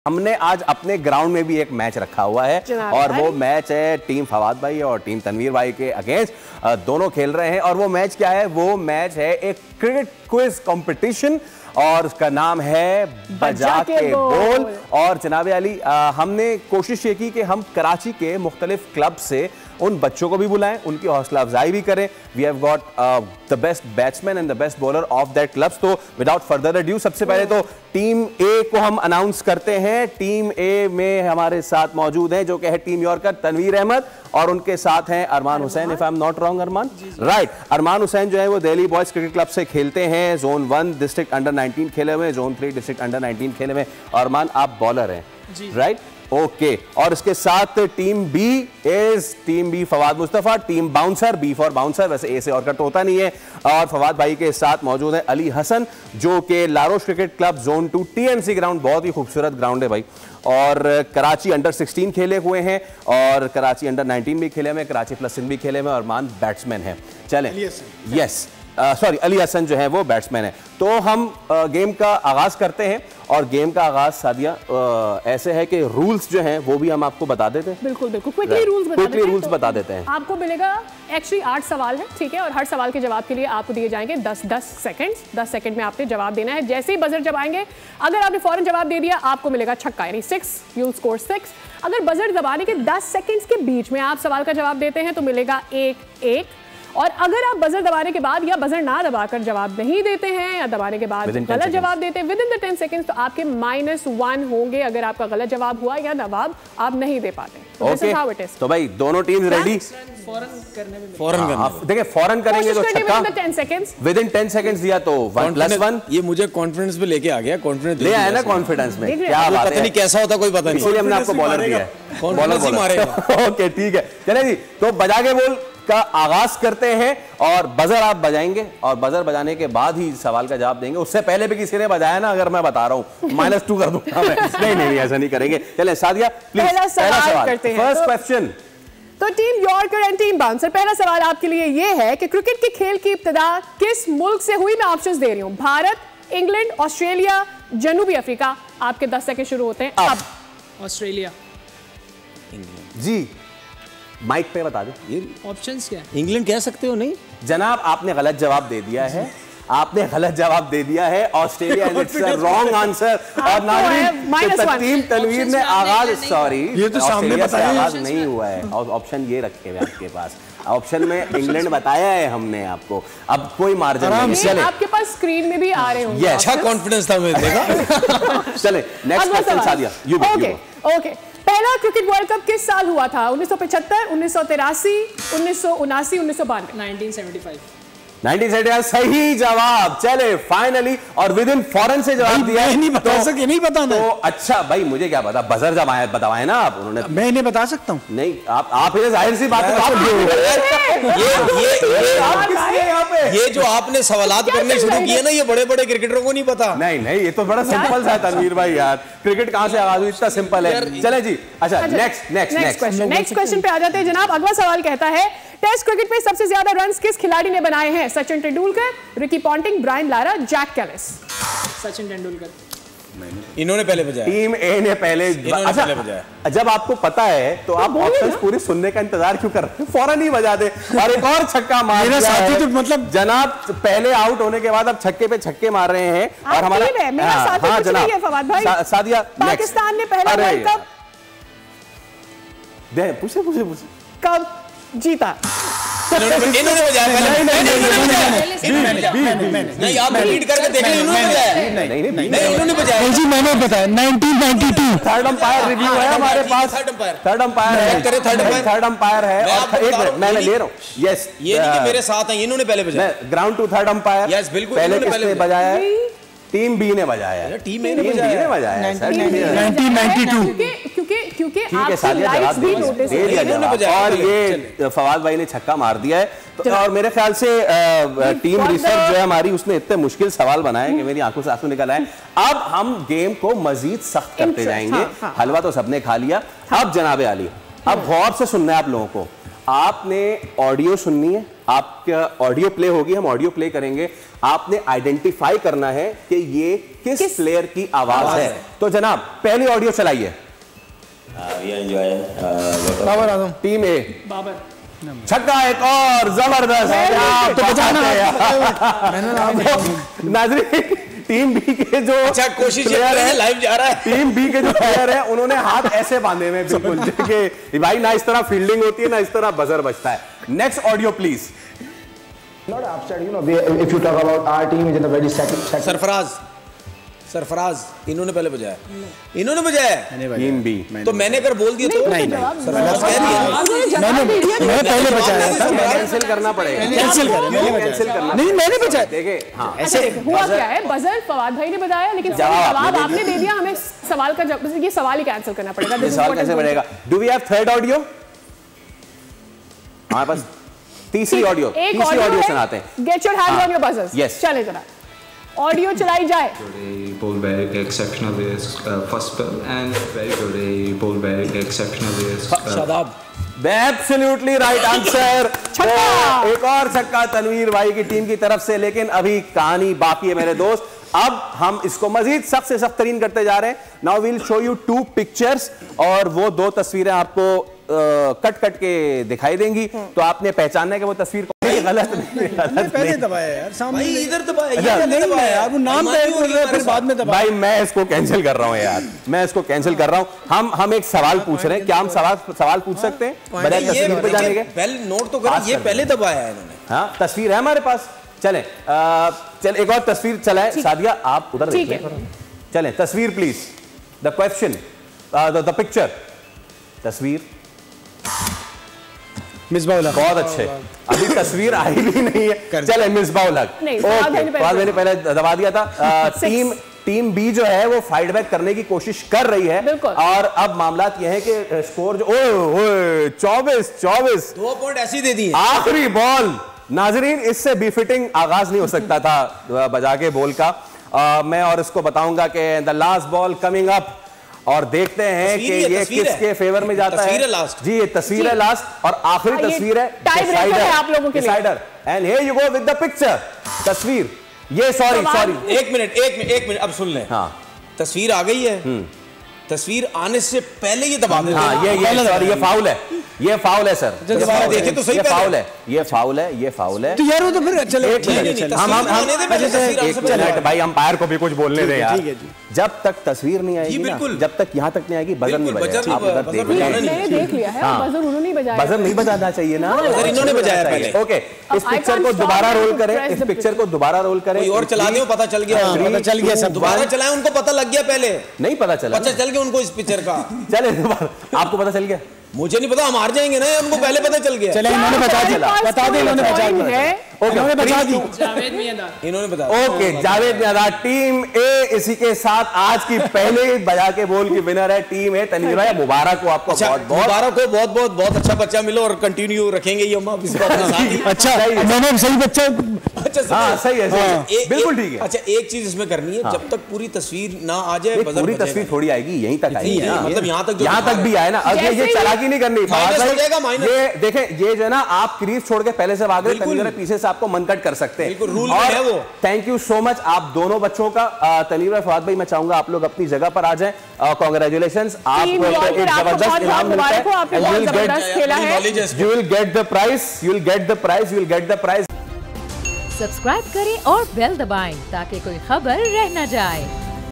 हमने आज अपने ग्राउंड में भी एक मैच रखा हुआ है और वो मैच है टीम फवाद भाई और टीम तनवीर भाई के अगेंस्ट। दोनों खेल रहे हैं और वो मैच क्या है? वो मैच है एक क्रिकेट क्विज कंपटीशन और उसका नाम है बजा के बोल। और जनाबे अली, हमने कोशिश ये की कि हम कराची के मुख्तलिफ क्लब से उन बच्चों को भी बुलाएं, उनकी हौसला अफजाई भी करें। We have got the best batsman and the best bowler of that clubs. तो विदाउट फर्दर अड्यू सबसे पहले तो टीम ए को हम अनाउंस करते हैं। टीम ए में हमारे साथ मौजूद हैं जो कि है टीम यॉर्कर तनवीर अहमद और उनके साथ हैं Armaan Hussain. If I am not wrong, Armaan right. Armaan Hussain जो है वो दिल्ली बॉयज क्रिकेट क्लब से खेलते हैं। जोन 1 डिस्ट्रिक्ट अंडर 19 खेले हुए, जोन 3 डिस्ट्रिक्ट अंडर 19 खेले हुए। अरमान, आप बॉलर हैं, राइट? ओके। और इसके साथ team B is team B Fawad Mustafa, team bouncer, B for bouncer, वैसे ए से और कट होता नहीं है। और फवाद भाई के साथ मौजूद है अली हसन जो कि लारोश cricket club zone 2 TMC ground, बहुत ही खूबसूरत ग्राउंड है भाई। और कराची अंडर 16 खेले हुए हैं और कराची अंडर 19 भी खेले हुए, कराची प्लस सिंध भी खेले हुए। और मान बैट्समैन है। चलें, यस सॉरी, अली हसन जो है वो बैट्समैन है। तो हम गेम का आगाज करते हैं और गेम का आगाज सादिया ऐसे है कि रूल्स जो हैं वो भी हम आपको बता देते हैं। बिल्कुल बिल्कुल, क्विकली रूल्स बता देते हैं। आपको मिलेगा एक्चुअली 8 सवाल है, ठीक है? और हर सवाल के जवाब के लिए आपको दिए जाएंगे 10 सेकंड। 10 सेकंड में आपने जवाब देना है। जैसे ही बजर जब आएंगे, अगर आपने फौरन जवाब दे दिया आपको मिलेगा छक्का, यानी 6, यू विल स्कोर 6। अगर बजर दबाने के 10 सेकंड्स के बीच में आप सवाल का जवाब देते हैं तो मिलेगा 1-1। और अगर आप बजर दबाने के बाद या बजर ना दबाकर जवाब नहीं देते हैं या दबाने के बाद गलत जवाब देते हैं विद इन द 10 सेकंड्स, तो आपके -1 होंगे अगर आपका गलत जवाब हुआ या जवाब आप नहीं दे पाते। This is how it is. तो भाई दोनों टीम्स रेडी? फौरन देखिए, फौरन करेंगे तो छक्का विद इन 10 सेकंड्स दिया तो 1+1। ये मुझे कॉन्फिडेंस पे लेके आ गया, कॉन्फिडेंस ले आया ना कॉन्फिडेंस में। क्या बात है, पता नहीं कैसा होता कोई पता नहीं, इसलिए हमने आपको बॉलर दिया है। बॉलर मारेगा। ओके ठीक है, चले जी। तो बजा के बोल का आगाज करते हैं और बजर आप बजाएंगे और बजर बजाने के बाद ही सवाल का जवाब देंगे। उससे पहले भी किसी ने बजाया ना, अगर मैं बता रहा हूं -2 कर दूंगा मैं। नहीं ऐसा नहीं करेंगे। चले सादिया प्लीज, पहला सवाल करते हैं। First question. तो team yorker and team bouncer, पहला सवाल आपके लिए यह है कि क्रिकेट के खेल की इब्तिदा किस मुल्क से हुई? मैं ऑप्शंस दे रही हूं, भारत, इंग्लैंड, ऑस्ट्रेलिया, जनूबी अफ्रीका। आपके 10 सेकंड शुरू होते हैं अब। ऑस्ट्रेलिया। जी माइक पे बता दो। ये ऑप्शंस क्या है? इंग्लैंड कह सकते हो? नहीं जनाब, आपने गलत जवाब दे दिया है। आपने गलत जवाब दे दिया है। Australia is wrong answer. और नाज़रीन, टीम तनवीर ने आगाज, सॉरी, ये तो सामने बताया, आगाज नहीं हुआ है। और ऑप्शन ये रखे हुए आपके पास, ऑप्शन में इंग्लैंड बताया है हमने आपको। अब कोई मार्जिन नहीं है। आपके पास स्क्रीन में भी आ रहे होंगे। अच्छा कॉन्फिडेंस था मेरे देखा। चले नेक्स्ट क्वेश्चन सादिया। ओके, पहला क्रिकेट वर्ल्ड कप किस साल हुआ था? 1975, 1983, 1979, 1992? 1975। सही जवाब। चले फाइनली, और विद इन फॉरन से जवाब दिया। नहीं बता सके, नहीं बताना तो अच्छा भाई, मुझे क्या पता, बजर जब आए बताए ना आप, उन्होंने। मैं इन्हें बता सकता हूँ? नहीं, आप जाहिर सी बात है। ये जो आपने सवालात करने शुरू किए ना, ये बड़े बड़े क्रिकेटरों को नहीं पता। नहीं, ये तो बड़ा सिंपल सा तनवीर भाई यार, क्रिकेट कहां से आगाज हुई, इतना सिंपल है। चले जी, अच्छा नेक्स्ट क्वेश्चन पे आ जाते हैं जनाब। अगला सवाल कहता है, टेस्ट क्रिकेट में सबसे ज्यादा रन्स किस खिलाड़ी ने बनाए हैं? Sachin Tendulkar, Ricky Ponting, Brian Lara, Jacques Kallis? Sachin Tendulkar. इन्होंने पहले बजाया। टीम ए ने पहले। अच्छा, बजाया। जब आपको पता है तो आप ऑप्शंस पूरी सुनने का इंतजार क्यों कर रहे हैं? फौरन ही बजा दे। और एक और छक्का मार दिया है। तो मतलब जनाब, पहले आउट होने के बाद अब छक्के पे छक्के मार रहे हैं। और हमारा सादिया, पाकिस्तान ने पहला वर्ल्ड कप पूछे कब जीता? इन्होंने बजाया। नहीं, आप रीड करके देख लीजिए। इन्होंने बजाया। नहीं, इन्होंने बजाया जी, मैंने बताया 1992। थर्ड अंपायर रिव्यू है हमारे पास। थर्ड अंपायर है। एक मिनट, मैं ले रहा हूँ। यस, ये नहीं कि मेरे साथ हैं, इन्होंने पहले बजाया। Ground to third umpire. Yes बिल्कुल, पहले किसने बजाया है? टीम बी ने बजाया है। टीम ए ने बजाया है सर, 1992। क्योंकि आपकी लाइव्स भी नोटिस दे दिया। और ये फवाद भाई ने छक्का मार दिया है। तो और मेरे ख्याल से टीम रिसर्च जो है हमारी, उसने इतने मुश्किल सवाल बनाए कि मेरी आंखों से आंसू निकल आए। अब हम गेम को मजीद सख्त करते जाएंगे। हलवा तो सबने खा लिया। अब जनाबे आली, अब गौर से सुनना है आप लोगों को। आपने ऑडियो सुननी है, आपका ऑडियो प्ले होगी, हम ऑडियो प्ले करेंगे, आपने आइडेंटिफाई करना है कि ये किस प्लेयर की आवाज है। तो जनाब पहली ऑडियो चलाइए। बाबर आजम, टीम ए, बाबर। छक्का एक और जबरदस्त। तो बचाना नाज़रीन, टीम बी के जो अच्छा कोशिश प्लेयर है, लाइव जा रहा है। टीम बी के जो प्लेयर है उन्होंने हाथ ऐसे बांधे हुए बिल्कुल कि भाई ना इस तरह फील्डिंग होती है ना इस तरह बजर बजता है। Next audio please. Not upset, you know. If you talk about our team is in a very second. Sarfaraz इन्होंने पहले बजाया, इन्होंने बजाया टीम बी। तो मैंने अगर बोल दिया तो नहीं, सरफराज कह दिया मैं पहले बजाया था। कैंसिल करना पड़ेगा, कैंसिल करना। नहीं मैंने बजाया। देखिए हाँ ऐसे हुआ क्या है, बजर फवाद भाई ने बताया लेकिन जवाब आपने दे दिया, हमें सवाल का ये सवाल ही कैंसिल करना पड़ेगा। ये सवाल कैसे बढ़ेगा? Do we have third audio? हमारे पास तीसरी ऑडियो सुनाते हैं। Get your hand on your buzzers. Yes. चले जरा ऑडियो चलाई जाए। Ball very exceptionally first spell and very good ball very exceptionally Shadab absolutely right answer. एक और छक्का तनवीर भाई की टीम की तरफ से, लेकिन अभी कहानी बाकी है मेरे दोस्त। अब हम इसको मजीद सख्त से सख्त तरीन करते जा रहे हैं। Now we'll show you 2 pictures और वो 2 तस्वीरें आपको कट कट के दिखाई देंगी, तो आपने पहचानना है कि वो तस्वीर गलत नहीं। पहले दबाया यार, सामने इधर दबाया, अच्छा, नहीं दबाया यार, वो नाम तय कर रहे हैं फिर बाद में दबाया। भाई मैं इसको कैंसिल कर रहा हूँ यार, मैं इसको कैंसिल कर रहा हूँ। हम एक सवाल पूछ रहे हैं, क्या हम सवाल पूछ सकते हैं बजाय तस्वीर पे जाने के? पहले नोट तो करो, ये पहले दबाया है इन्होंने। हाँ तस्वीर है हमारे पास। चलें चल एक और तस्वीर चलाएं। सादिया आप उधर देखिए। चलें तस्वीर please. The question, the picture, तस्वीर। मिसबाउल हक बहुत अच्छे। अभी तस्वीर आई भी नहीं है। चले मिसबाउल हक। मैंने पहले दबा दिया था। टीम बी जो है वो फाइट बैक करने की कोशिश कर रही है और अब मामला यह है कि स्कोर जो 24 2 पॉइंट ऐसी दे दिए। आखिरी बॉल नाजरीन, इससे बिफिटिंग आगाज नहीं हो सकता था बजा के बॉल का। मैं और इसको बताऊंगा कि the last ball coming up और देखते हैं कि ये किसके फेवर में जाता है। जी ये तस्वीर है लास्ट और आखिरी तस्वीर है decider. And here you go with the picture. तस्वीर ये सॉरी एक मिनट अब सुन लें। हाँ तस्वीर आ गई है, तस्वीर आने से पहले ये दबा देते हैं। हाँ ये फाउल है, ये फाउल है सर। देखे तो सही, ये फाउल है, ये फाउल है, ये फाउल है। तो यार वो तो फिर चलो भाई अंपायर को भी कुछ बोलने दें यार। जब तक तस्वीर नहीं आएगी ना, जब तक यहाँ तक नहीं आएगी बजर नहीं बजाएगा। आप उधर देख लिया है, बजर उन्होंने बजाया, बजर नहीं बजाना चाहिए ना, इन्होंने बजाया पहले। ओके इस पिक्चर को दोबारा रोल करें, इस पिक्चर को दोबारा रोल करें और चला दे, पता चल गया सब। दोबारा चलाएं, उनको पता लग गया, पहले नहीं पता चला, पता चल गया उनको इस पिक्चर का। चले आपको पता चल गया? मुझे नहीं पता, हम हार जाएंगे ना, उनको पहले पता चल गया। चले इन्होंने बता दिया, बता दें इन्होंने बता दिया। इन्होंने बता दी, जावेद मियांदार इन्होंने बता। ओके जावेद मियांदार टीम ए इसी के साथ आज की पहले बजा के बोल की विनर है टीम ए। तनवीर भाई मुबारक हो आपको, मुबारक हो, बहुत अच्छा बच्चा मिलो और कंटिन्यू रखेंगे ये हम अच्छा मैंने सही बच्चा। अच्छा हाँ सही है, बिल्कुल ठीक है। अच्छा एक चीज इसमें करनी है, जब तक पूरी तस्वीर ना आ जाए, पूरी तस्वीर थोड़ी आएगी, यहीं तक आएगी, मतलब यहाँ तक भी आए ना। अब ये चालाकी नहीं करनी, ये देखें ये जो है ना, आप क्रीज छोड़ के पहले से भाग रहे, तनवीर पीछे से आपको मन कट कर सकते हैं। रूल है वो। थैंक यू सो मच आप दोनों बच्चों का। तनवीर और फवाद भाई मैं चाहूंगा आप लोग अपनी जगह पर आ जाएं। कांग्रेचुलेशंस, आपको एक जबरदस्त इनाम मिलता है। You will get the prize, you will get the prize, you will get the prize. Subscribe करें और बेल दबाएं ताकि कोई खबर रह न जाए।